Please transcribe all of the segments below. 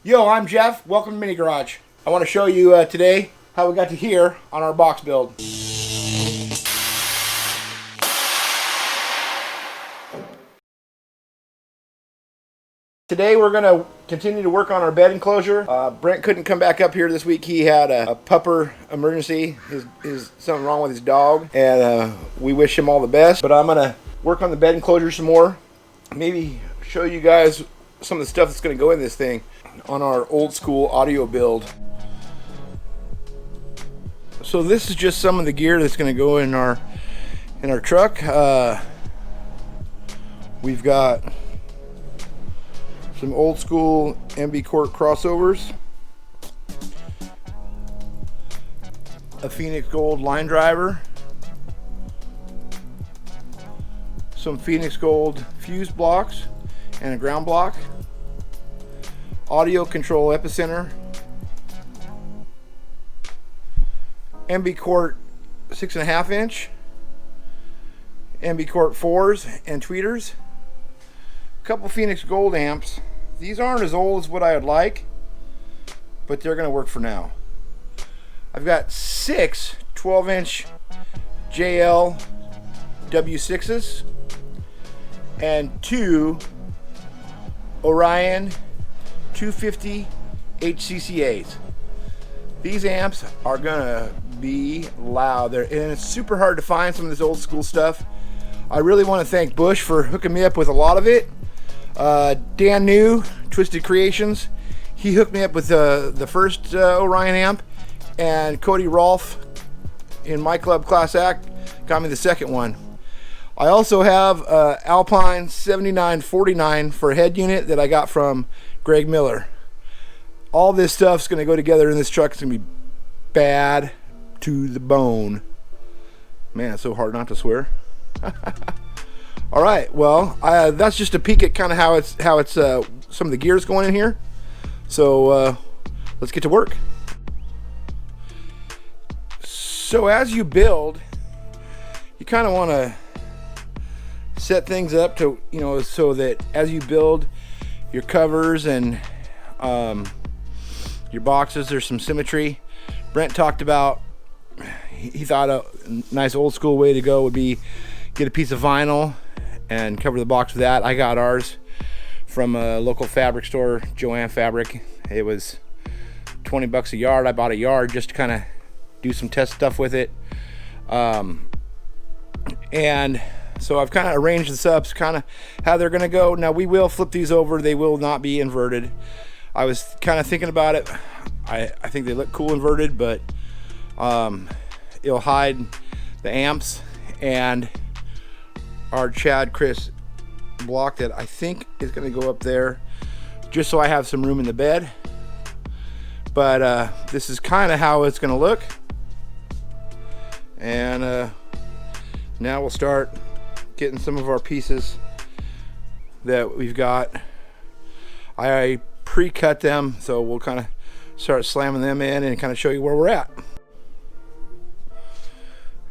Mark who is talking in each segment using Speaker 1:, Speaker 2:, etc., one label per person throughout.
Speaker 1: Yo, I'm Jeff. Welcome to Mini Garage. I want to show you today how we got to here on our box build. Today we're going to continue to work on our bed enclosure. Brent couldn't come back up here this week. He had a pupper emergency. His something wrong with his dog, and we wish him all the best. But I'm going to work on the bed enclosure some more. Maybe show you guys some of the stuff that's going to go in this thing on our old school audio build. So this is just some of the gear that's going to go in our truck. We've got some old school MB Court crossovers, a Phoenix Gold line driver, some Phoenix Gold fuse blocks and a ground block, audio control epicenter, MB Court 6.5 inch, MB Court 4s and tweeters, a couple Phoenix Gold amps. These aren't as old as what I would like, but they're going to work for now. I've got 6 12-inch JL W6s and 2 Orion 250 HCCAs. These amps are gonna be loud. And it's super hard to find some of this old school stuff. I really want to thank Bush for hooking me up with a lot of it. Dan New, Twisted Creations, he hooked me up with the first Orion amp, and Cody Rolfe in my club Class Act got me the second one. I also have Alpine 7949 for a head unit that I got from Greg Miller. All this stuff's going to go together in this truck. It's going to be bad to the bone. Man, it's so hard not to swear. All right, well, that's just a peek at kind of how it's some of the gears going in here. So let's get to work. So as you build, you kind of want to set things up to, so that as you build your covers and your boxes, there's some symmetry. Brent talked about, he thought a nice old school way to go would be get a piece of vinyl and cover the box with that. I got ours from a local fabric store, Joann Fabric. It was 20 bucks a yard. I bought a yard just to kind of do some test stuff with it. And so I've kind of arranged this up, kind of how they're going to go. Now we will flip these over. They will not be inverted. I was kind of thinking about it. I think they look cool inverted, but it'll hide the amps and our Chad Chris block that I think is going to go up there just so I have some room in the bed. But this is kind of how it's going to look. And now we'll start getting some of our pieces that we've got. I pre-cut them, so we'll kind of start slamming them in and kind of show you where we're at.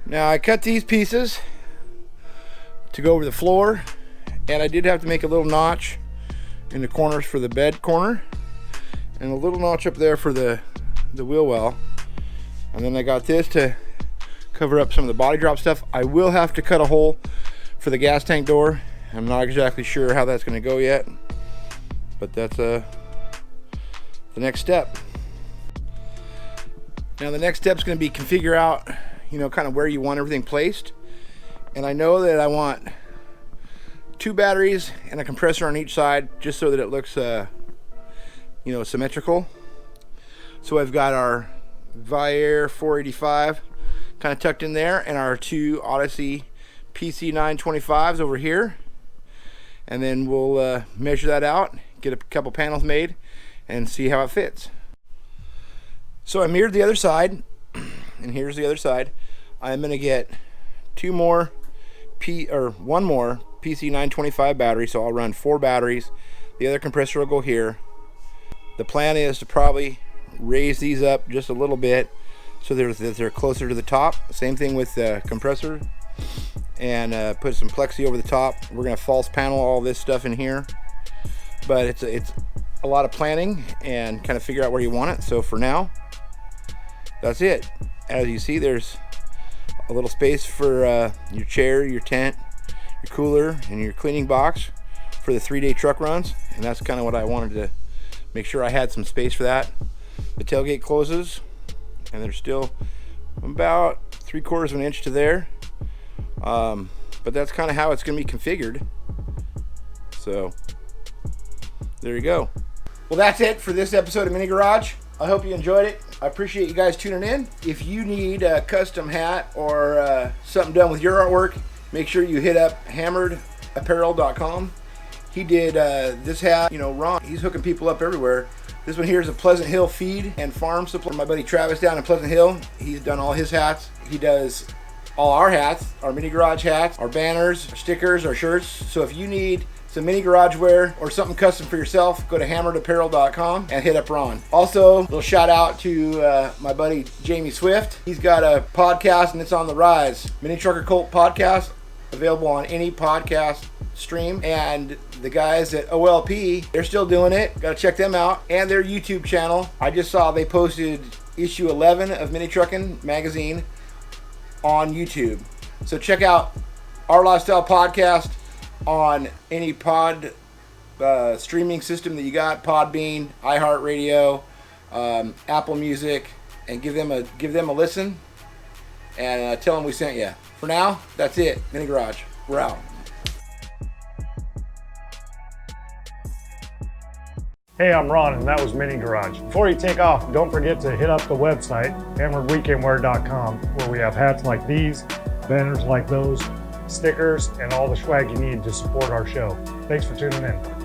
Speaker 1: Now I cut these pieces to go over the floor, and I did have to make a little notch in the corners for the bed corner and a little notch up there for the wheel well. And then I got this to cover up some of the body drop stuff. I will have to cut a hole for the gas tank door. I'm not exactly sure how that's going to go yet, but that's the next step. Now the next step is going to be configure out, kind of where you want everything placed. And I know that I want 2 batteries and a compressor on each side, just so that it looks symmetrical. So I've got our Viair 485 kind of tucked in there, and our 2 Odyssey PC 925s over here. And then we'll measure that out, get a couple panels made, and see how it fits. So I mirrored the other side, and here's the other side. I'm going to get 1 more PC 925 battery, so I'll run 4 batteries. The other compressor will go here. The plan is to probably raise these up just a little bit so that they're closer to the top. Same thing with the compressor, and put some plexi over the top. We're going to false panel all this stuff in here, but it's a lot of planning and kind of figure out where you want it. So for now, that's it. As you see, there's a little space for your chair, your tent, your cooler, and your cleaning box for the 3-day truck runs. And that's kind of what I wanted to make sure I had some space for that. The tailgate closes, and there's still about 3/4 of an inch to there. But that's kind of how it's going to be configured. So there you go. Well, that's it for this episode of Mini Garage. I hope you enjoyed it. I appreciate you guys tuning in. If you need a custom hat or something done with your artwork, make sure you hit up hammeredapparel.com. He did this hat, Ron, he's hooking people up everywhere. This one here is a Pleasant Hill feed and farm supply. My buddy Travis down in Pleasant Hill, he's done all his hats. He does all our hats, our Mini Garage hats, our banners, our stickers, our shirts. So if you need some Mini Garage wear or something custom for yourself, go to hammeredapparel.com and hit up Ron. Also, a little shout out to my buddy Jamie Swift. He's got a podcast and it's on the rise. Mini Trucker Cult Podcast, available on any podcast stream. And the guys at OLP, they're still doing it. Got to check them out. And their YouTube channel. I just saw they posted issue 11 of Mini Truckin' magazine on YouTube. So check out Our Lifestyle Podcast on any pod streaming system that you got, Podbean, iHeartRadio, Apple Music, and give them a listen and tell them we sent you. For now, that's it. Mini Garage, we're out.
Speaker 2: Hey, I'm Ron, and that was Mini Garage. Before you take off, don't forget to hit up the website, hammeredweekendwear.com, where we have hats like these, banners like those, stickers, and all the swag you need to support our show. Thanks for tuning in.